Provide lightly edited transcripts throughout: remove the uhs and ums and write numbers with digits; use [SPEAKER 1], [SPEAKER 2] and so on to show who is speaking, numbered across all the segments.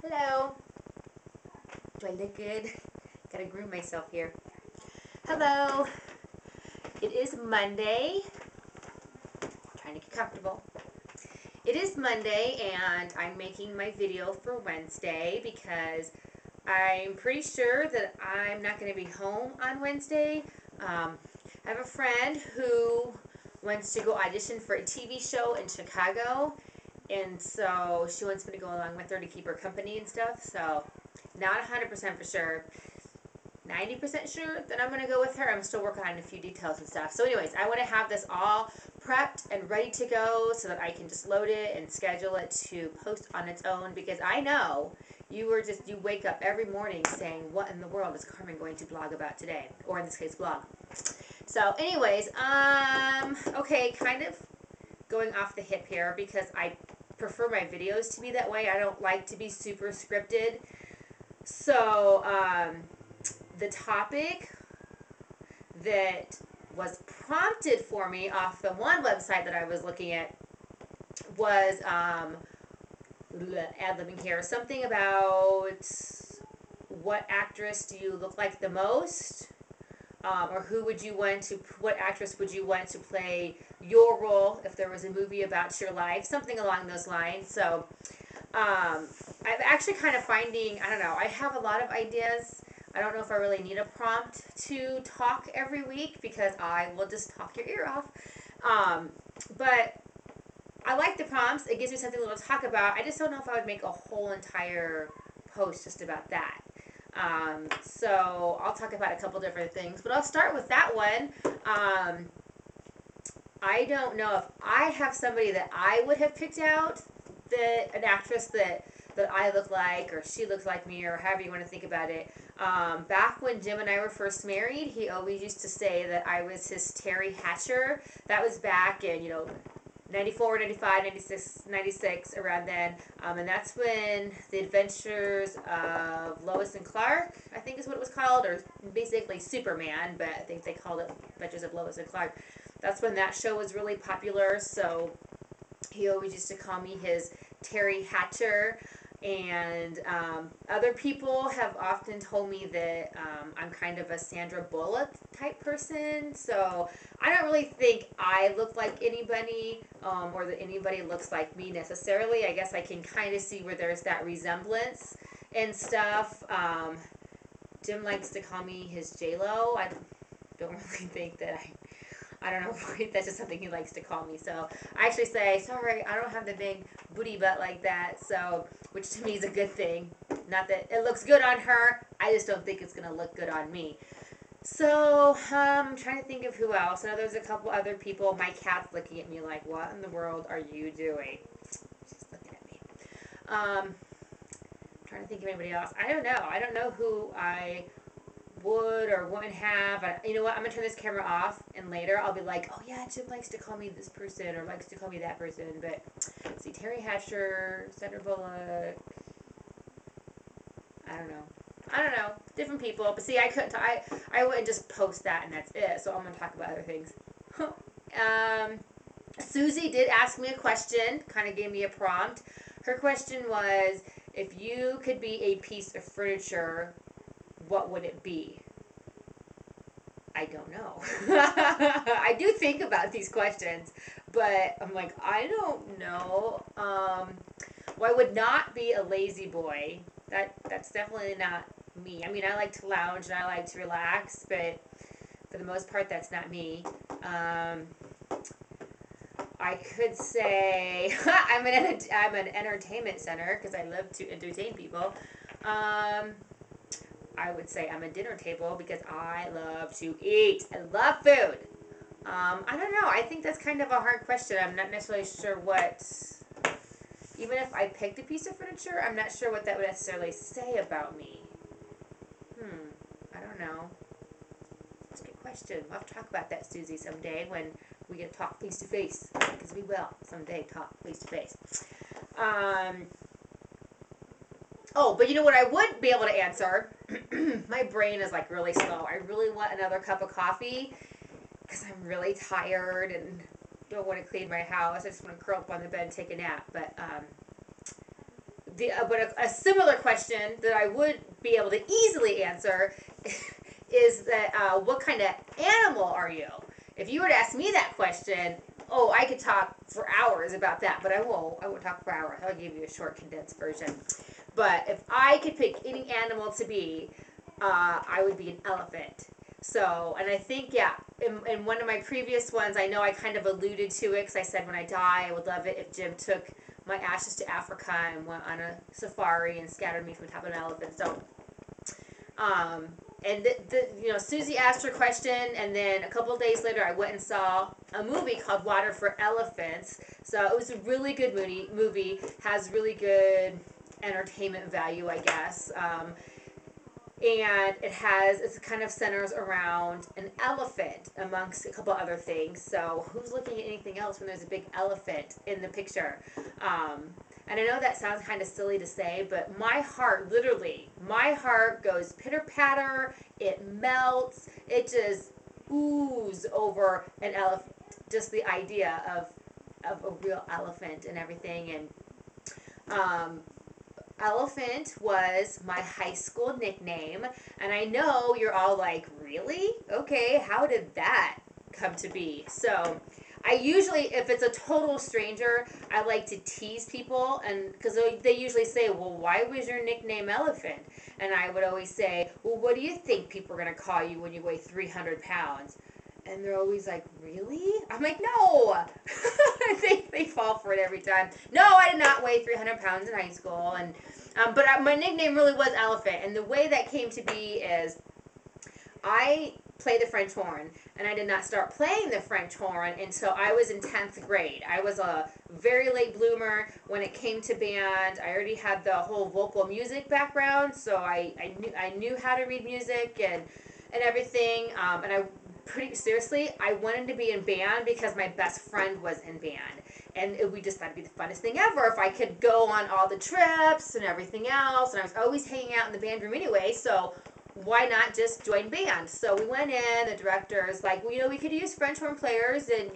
[SPEAKER 1] Hello. Do I look good? Gotta groom myself here. Hello. It is Monday. Trying to get comfortable. It is Monday and I'm making my video for Wednesday because I'm pretty sure that I'm not going to be home on Wednesday. I have a friend who wants to go audition for a TV show in Chicago, and so she wants me to go along with her to keep her company and stuff. So not 100% for sure. 90% sure that I'm going to go with her. I'm still working on a few details and stuff. So anyways, I want to have this all prepped and ready to go so that I can just load it and schedule it to post on its own, because I know you wake up every morning saying, what in the world is Carmen going to blog about today? Or in this case, blog. So anyways, okay, kind of going off the hip here because I prefer my videos to be that way. I don't like to be super scripted. So, the topic that was prompted for me off the one website that I was looking at was, ad-libbing here, something about what actress do you look like the most, or what actress would you want to play your role if there was a movie about your life, something along those lines. So, I'm actually kind of finding, I don't know, I have a lot of ideas. I don't know if I really need a prompt to talk every week because I will just talk your ear off. But I like the prompts. It gives me something little to talk about. I just don't know if I would make a whole entire post just about that. So I'll talk about a couple different things, but I'll start with that one. I don't know if I have somebody that I would have picked out, an actress that I look like, or she looks like me, or however you want to think about it. Back when Jim and I were first married, he always used to say that I was his Terry Hatcher. That was back in, 94, 95, 96, 96, around then. And that's when The Adventures of Lois and Clark, I think is what it was called, or basically Superman, but I think they called it Adventures of Lois and Clark. That's when that show was really popular, so he always used to call me his Terry Hatcher. And other people have often told me that I'm kind of a Sandra Bullock type person. So I don't really think I look like anybody, or that anybody looks like me necessarily. I guess I can kind of see where there's that resemblance and stuff. Jim likes to call me his J-Lo. I don't really think that I don't know if that's just something he likes to call me. So I actually say, sorry, I don't have the big booty butt like that. So, which to me is a good thing. Not that it looks good on her. I just don't think it's going to look good on me. So, I'm trying to think of who else. I know there's a couple other people. My cat's looking at me like, what in the world are you doing? She's looking at me. Trying to think of anybody else. I don't know. I don't know who I would or wouldn't have. You know what? I'm going to turn this camera off, and later I'll be like, oh yeah, Jim likes to call me this person or likes to call me that person. But see, Terry Hatcher, Sandra Bullock, I don't know. Different people. But see, I wouldn't just post that and that's it. So I'm going to talk about other things. Susie did ask me a question, kind of gave me a prompt. Her question was, if you could be a piece of furniture, what would it be? I don't know. I do think about these questions, but I'm like, I don't know. Well, I would not be a lazy boy. That's definitely not me. I mean, I like to lounge and I like to relax, but for the most part, that's not me. I could say I'm an entertainment center because I love to entertain people. I would say I'm a dinner table because I love to eat. I love food. I don't know. I think that's kind of a hard question. I'm not necessarily sure what, even if I picked a piece of furniture, I'm not sure what that would necessarily say about me. I don't know. That's a good question. We'll have to talk about that, Susie, someday when we get to talk face to face, because we will someday talk face to face. Oh, but you know what I would be able to answer? My brain is like really slow. I really want another cup of coffee because I'm really tired and don't want to clean my house. I just want to curl up on the bed and take a nap. But but a similar question that I would be able to easily answer is that what kind of animal are you? If you were to ask me that question, oh, I could talk for hours about that, but I won't. I won't talk for hours. I'll give you a short, condensed version. But if I could pick any animal to be, I would be an elephant. So, and I think, yeah, in one of my previous ones, I know I kind of alluded to it because I said when I die, I would love it if Jim took my ashes to Africa and went on a safari and scattered me from the top of an elephant. So, and Susie asked her question, and then a couple of days later, I went and saw a movie called Water for Elephants. So it was a really good movie, has really good entertainment value, I guess. And it kind of centers around an elephant amongst a couple other things. So who's looking at anything else when there's a big elephant in the picture? And I know that sounds kind of silly to say, but my heart goes pitter patter. It melts. It just oozes over an elephant. Just the idea of a real elephant and everything. And Elephant was my high school nickname, and I know you're all like, really? Okay, how did that come to be? So I usually, if it's a total stranger, I like to tease people, and because they usually say, well, why was your nickname Elephant? And I would always say, well, what do you think people are going to call you when you weigh 300 pounds? And they're always like, really? I'm like, no. they fall for it every time. No, I did not weigh 300 pounds in high school. And but my nickname really was Elephant. And the way that came to be is I play the French horn. And I did not start playing the French horn until I was in 10th grade. I was a very late bloomer when it came to band. I already had the whole vocal music background. So I knew how to read music and everything. And I wanted to be in band because my best friend was in band. And we just thought it'd be the funnest thing ever if I could go on all the trips and everything else. And I was always hanging out in the band room anyway, so why not just join band? So we went in, the director's like, well, we could use French horn players, and,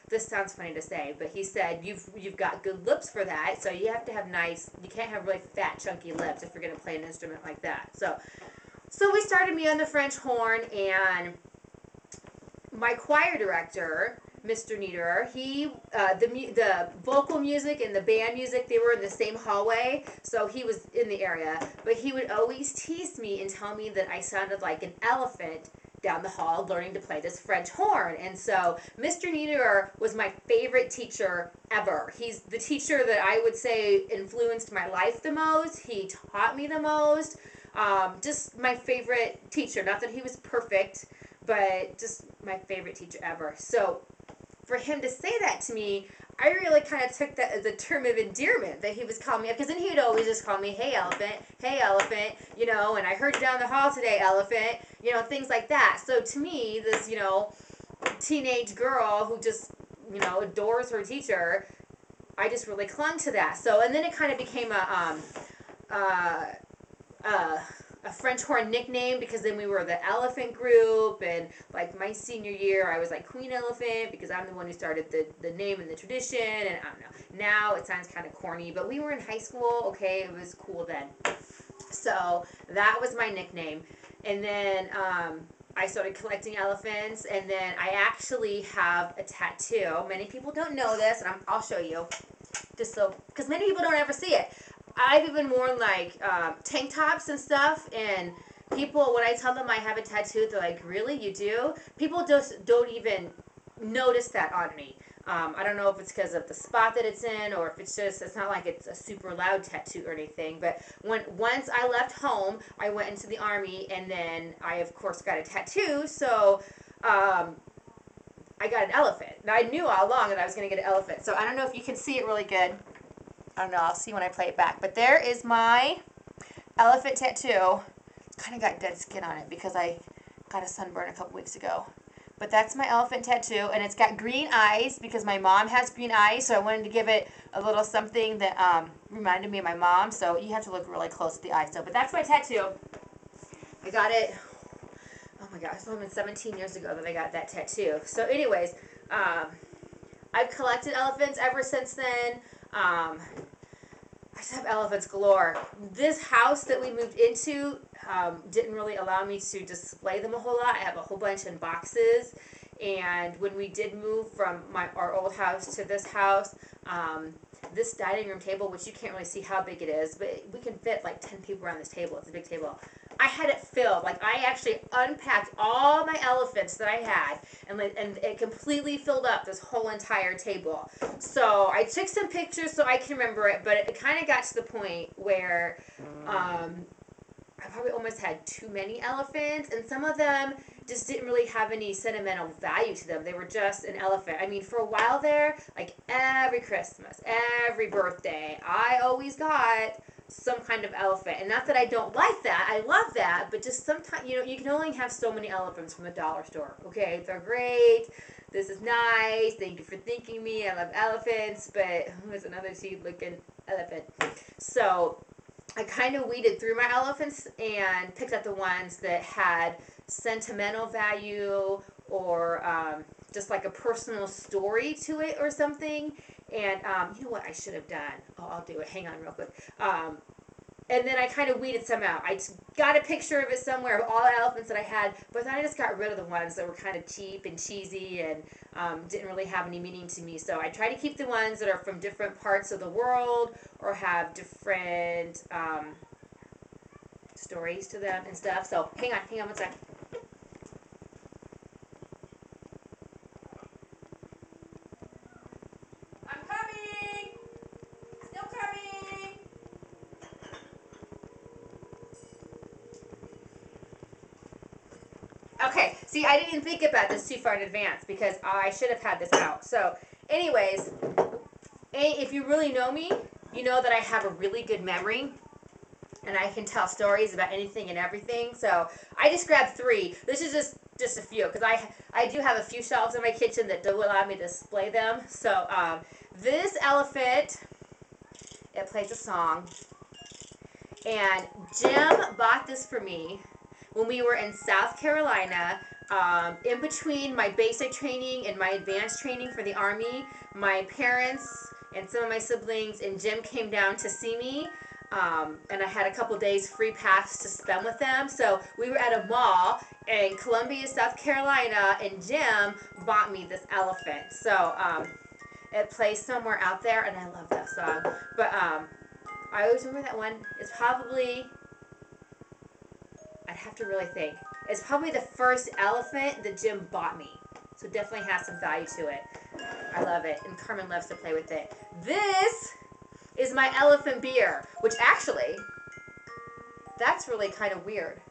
[SPEAKER 1] this sounds funny to say, but he said, you've got good lips for that, so you have to have you can't have really fat, chunky lips if you're going to play an instrument like that. So we started me on the French horn, and my choir director, Mr. Niederer, the vocal music and the band music, they were in the same hallway, so he was in the area. But he would always tease me and tell me that I sounded like an elephant down the hall learning to play this French horn. And so Mr. Niederer was my favorite teacher ever. He's the teacher that I would say influenced my life the most. He taught me the most. Just my favorite teacher. Not that he was perfect, but just my favorite teacher ever. So for him to say that to me, I really kind of took that as a term of endearment that he was calling me up, because then he would always just call me, hey, elephant, and I heard you down the hall today, elephant, things like that. So to me, this, teenage girl who just, adores her teacher, I just really clung to that. So, and then it kind of became a French horn nickname, because then we were the Elephant Group, and like my senior year I was like Queen Elephant because I'm the one who started the name and the tradition, and I don't know, now it sounds kind of corny, but we were in high school, okay, it was cool then. So that was my nickname. And then I started collecting elephants, and then I actually have a tattoo. Many people don't know this, and I'll show you, just so, because many people don't ever see it. I've even worn like tank tops and stuff, and people, when I tell them I have a tattoo, they're like, really, you do? People just don't even notice that on me. I don't know if it's because of the spot that it's in, or if it's not like it's a super loud tattoo or anything, but once I left home, I went into the Army, and then I, of course, got a tattoo, so I got an elephant. Now, I knew all along that I was going to get an elephant, so I don't know if you can see it really good. I don't know, I'll see when I play it back. But there is my elephant tattoo. Kind of got dead skin on it because I got a sunburn a couple weeks ago. But that's my elephant tattoo, and it's got green eyes because my mom has green eyes, so I wanted to give it a little something that reminded me of my mom, so you have to look really close at the eyes. So, but that's my tattoo. I got it, oh my gosh, it's only been 17 years ago that I got that tattoo. So anyways, I've collected elephants ever since then. I just have elephants galore. This house that we moved into didn't really allow me to display them a whole lot. I have a whole bunch in boxes. And when we did move from our old house to this house, this dining room table, which you can't really see how big it is, but we can fit like 10 people around this table. It's a big table. I had it filled. Like, I actually unpacked all my elephants that I had, and it completely filled up this whole entire table. So I took some pictures so I can remember it, but it kind of got to the point where I probably almost had too many elephants, and some of them just didn't really have any sentimental value to them. They were just an elephant. I mean, for a while there, like every Christmas, every birthday, I always got some kind of elephant. And not that I don't like that, I love that, but just sometimes, you can only have so many elephants from the dollar store. Okay, they're great. This is nice. Thank you for thanking me. I love elephants, but there's another cheap looking elephant. So I kind of weeded through my elephants and picked up the ones that had sentimental value or just like a personal story to it or something. And you know what I should have done? Oh, I'll do it. Hang on real quick. And then I kind of weeded some out. I got a picture of it somewhere of all the elephants that I had, but then I just got rid of the ones that were kind of cheap and cheesy and didn't really have any meaning to me. So I try to keep the ones that are from different parts of the world or have different stories to them and stuff. So hang on 1 second. I'm coming! Still coming! Okay, see, I didn't think about this too far in advance because I should have had this out. So, anyways, if you really know me, you know that I have a really good memory and I can tell stories about anything and everything. So, I just grabbed 3. This is just a few because I do have a few shelves in my kitchen that do allow me to display them. So, this elephant, it plays a song. And Jim bought this for me when we were in South Carolina, in between my basic training and my advanced training for the Army. My parents and some of my siblings and Jim came down to see me, and I had a couple days free pass to spend with them. So we were at a mall in Columbia, South Carolina, and Jim bought me this elephant. So it plays somewhere out there, and I love that song. But I always remember that one. It's probably, I'd have to really think. It's probably the first elephant that Jim bought me. So it definitely has some value to it. I love it. And Carmen loves to play with it. This is my elephant beer, which actually, that's really kind of weird.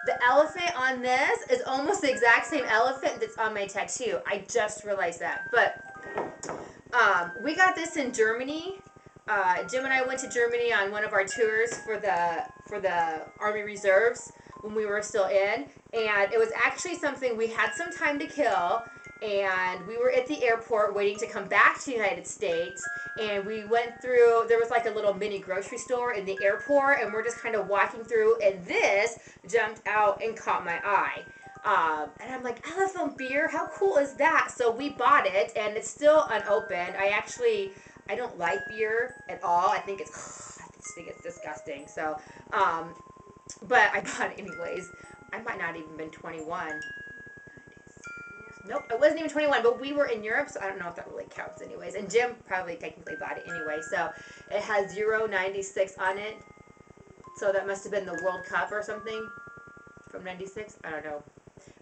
[SPEAKER 1] The elephant on this is almost the exact same elephant that's on my tattoo. I just realized that. But we got this in Germany. Jim and I went to Germany on one of our tours for the Army Reserves when we were still in, and it was actually something we had some time to kill, and we were at the airport waiting to come back to the United States, and we went through, there was like a little mini grocery store in the airport, and we're just kind of walking through, and this jumped out and caught my eye. And I'm like, elephant beer, how cool is that? So we bought it, and it's still unopened. I don't like beer at all. I think it's disgusting. So, but I bought it anyways. I might not even been 21. Nope, I wasn't even 21, but we were in Europe, so I don't know if that really counts anyways. And Jim probably technically bought it anyway. So it has 096 on it. So that must have been the World Cup or something from 96. I don't know.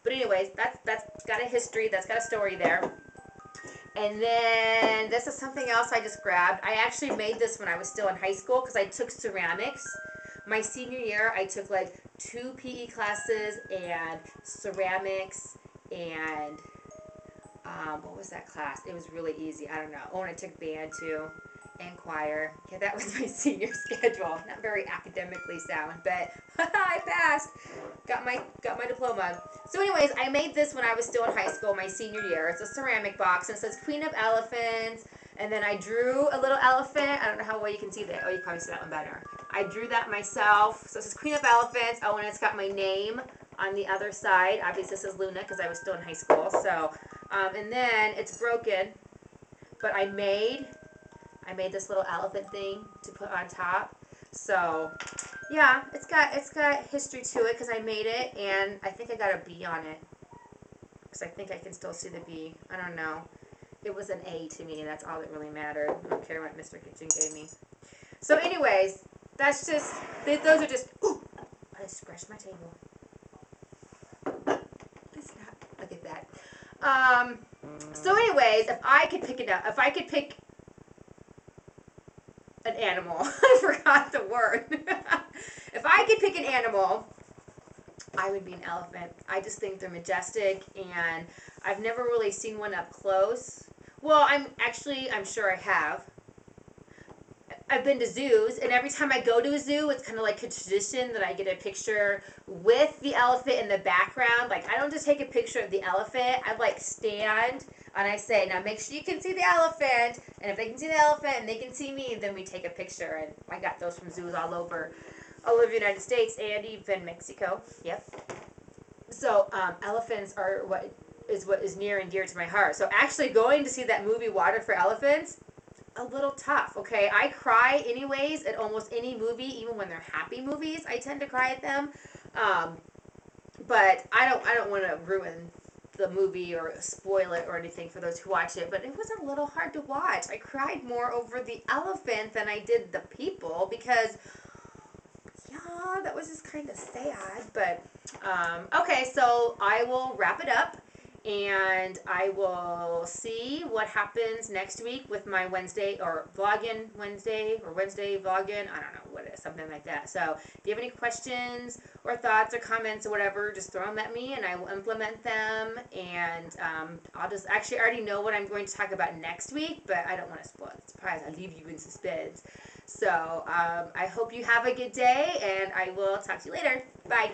[SPEAKER 1] But anyways, that's got a history. That's got a story there. And then this is something else I just grabbed. I actually made this when I was still in high school because I took ceramics. My senior year, I took like 2 PE classes and ceramics and what was that class? It was really easy. I don't know. Oh, and I took band too and choir. Yeah, that was my senior schedule. Not very academically sound, but I passed. Got my diploma. So anyways, I made this when I was still in high school, my senior year. It's a ceramic box, and it says Queen of Elephants, and then I drew a little elephant. I don't know how well you can see that. Oh, you probably see that one better. I drew that myself. So it says Queen of Elephants. Oh, and it's got my name on the other side. Obviously, this is Luna because I was still in high school. So, and then it's broken, but I made I made this little elephant thing to put on top. So, yeah, it's got history to it because I made it, and I think I got a B on it because I think I can still see the B. I don't know. It was an A to me. That's all that really mattered. I don't care what Mr. Kitchen gave me. So, anyways, that's just those are just. Ooh, I scratched my table. Stop. Look at that. So, anyways, if I could pick an animal, I forgot the word. If I could pick an animal, I would be an elephant. I just think they're majestic, and I've never really seen one up close. Well, I'm sure I have. I've been to zoos, and every time I go to a zoo, it's kind of like a tradition that I get a picture with the elephant in the background. Like, I don't just take a picture of the elephant. I, like, stand, and I say, now make sure you can see the elephant, and if they can see the elephant and they can see me, then we take a picture, and I got those from zoos all over the United States and even Mexico. Yep. So, elephants are what is near and dear to my heart. So, actually going to see that movie, Water for Elephants, a little tough, okay? I cry anyways at almost any movie, even when they're happy movies. I tend to cry at them, but I don't want to ruin the movie or spoil it or anything for those who watch it. But it was a little hard to watch. I cried more over the elephant than I did the people because, yeah, that was just kind of sad. But okay, so I will wrap it up. And I will see what happens next week with my Wednesday or Wednesday vlogging. I don't know what it is, something like that. So if you have any questions or thoughts or comments or whatever, just throw them at me and I will implement them. And I'll just actually already know what I'm going to talk about next week, but I don't want to spoil the surprise. I'll leave you in suspense. So I hope you have a good day, and I will talk to you later. Bye.